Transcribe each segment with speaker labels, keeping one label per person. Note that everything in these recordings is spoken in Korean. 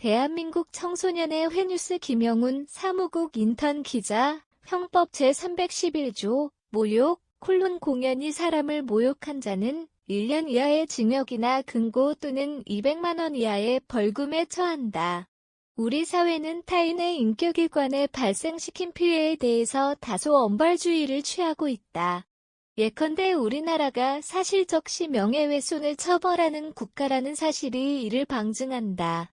Speaker 1: 대한민국 청소년의 회뉴스 김영훈 사무국 인턴 기자, 형법 제311조, 모욕, 공연이 사람을 모욕한 자는 1년 이하의 징역이나 금고 또는 200만 원 이하의 벌금에 처한다. 우리 사회는 타인의 인격이관에 발생시킨 피해에 대해서 다소 엄벌주의를 취하고 있다. 예컨대 우리나라가 사실적시 명예훼손을 처벌하는 국가라는 사실이 이를 방증한다.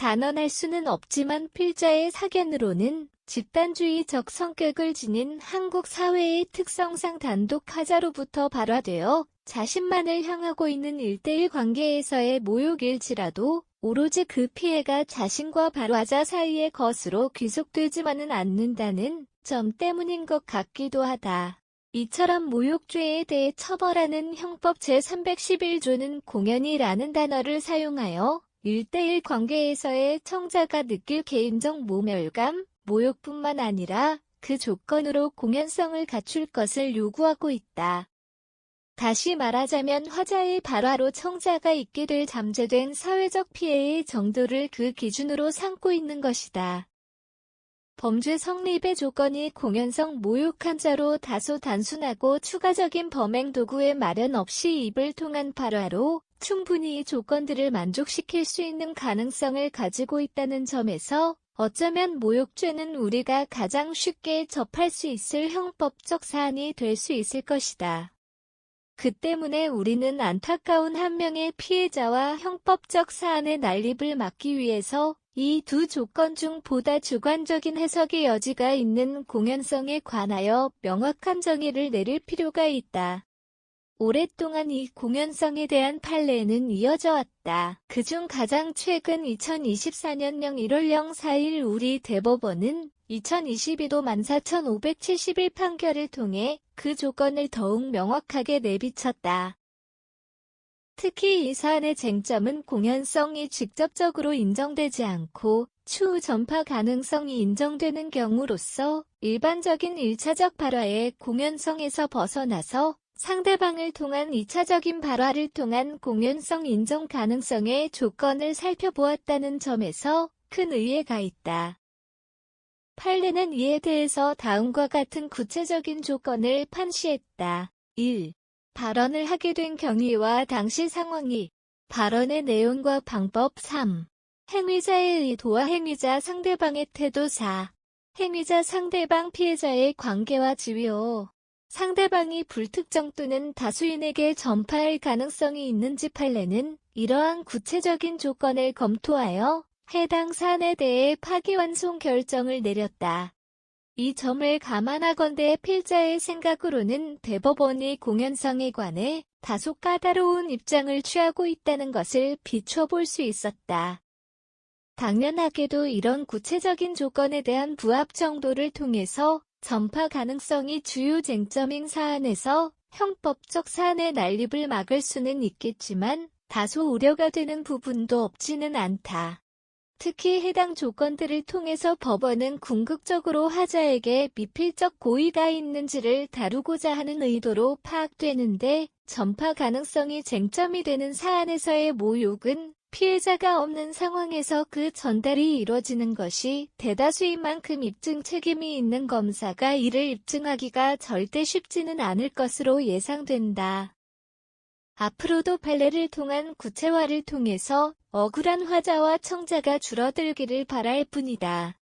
Speaker 1: 단언할 수는 없지만 필자의 사견으로는 집단주의적 성격을 지닌 한국 사회의 특성상 단독 하자로부터 발화되어 자신만을 향하고 있는 1대1 관계에서의 모욕일지라도 오로지 그 피해가 자신과 발화자 사이의 것으로 귀속되지만은 않는다는 점 때문인 것 같기도 하다. 이처럼 모욕죄에 대해 처벌하는 형법 제311조는 공연이라는 단어를 사용하여 1대1 관계에서의 청자가 느낄 개인적 모멸감, 모욕뿐만 아니라 그 조건으로 공연성을 갖출 것을 요구하고 있다. 다시 말하자면 화자의 발화로 청자가 있게 될 잠재된 사회적 피해의 정도를 그 기준으로 삼고 있는 것이다. 범죄 성립의 조건이 공연성 모욕한 자로 다소 단순하고 추가적인 범행 도구의 마련 없이 입을 통한 발화로 충분히 이 조건들을 만족시킬 수 있는 가능성을 가지고 있다는 점에서 어쩌면 모욕죄는 우리가 가장 쉽게 접할 수 있을 형법적 사안이 될 수 있을 것이다. 그 때문에 우리는 안타까운 한 명의 피해자와 형법적 사안의 난립을 막기 위해서 이 두 조건 중 보다 주관적인 해석의 여지가 있는 공연성에 관하여 명확한 정의를 내릴 필요가 있다. 오랫동안 이 공연성에 대한 판례는 이어져 왔다. 그중 가장 최근 2024년령 1월령 4일 우리 대법원은 2022도 14,571 판결을 통해 그 조건을 더욱 명확하게 내비쳤다. 특히 이 사안의 쟁점은 공연성이 직접적으로 인정되지 않고 추후 전파 가능성이 인정되는 경우로서 일반적인 1차적 발화의 공연성에서 벗어나서 상대방을 통한 2차적인 발화를 통한 공연성 인정 가능성의 조건을 살펴보았다는 점에서 큰 의의가 있다. 판례는 이에 대해서 다음과 같은 구체적인 조건을 판시했다. 1. 발언을 하게 된 경위와 당시 상황. 2. 발언의 내용과 방법. 3. 행위자의 의도와 행위자 상대방의 태도. 4. 행위자 상대방 피해자의 관계와 지위. 5. 상대방이 불특정 또는 다수인에게 전파할 가능성이 있는지. 판례는 이러한 구체적인 조건을 검토하여 해당 사안에 대해 파기환송 결정을 내렸다. 이 점을 감안하건대 필자의 생각으로는 대법원이 공연성에 관해 다소 까다로운 입장을 취하고 있다는 것을 비춰볼 수 있었다. 당연하게도 이런 구체적인 조건에 대한 부합 정도를 통해서 전파 가능성이 주요 쟁점인 사안에서 형법적 사안의 난립을 막을 수는 있겠지만 다소 우려가 되는 부분도 없지는 않다. 특히 해당 조건들을 통해서 법원은 궁극적으로 하자에게 미필적 고의가 있는지를 다루고자 하는 의도로 파악되는데 전파 가능성이 쟁점이 되는 사안에서의 모욕은 피해자가 없는 상황에서 그 전달이 이뤄지는 것이 대다수인 만큼 입증 책임이 있는 검사가 이를 입증하기가 절대 쉽지는 않을 것으로 예상된다. 앞으로도 판례를 통한 구체화를 통해서 억울한 화자와 청자가 줄어들기를 바랄 뿐이다.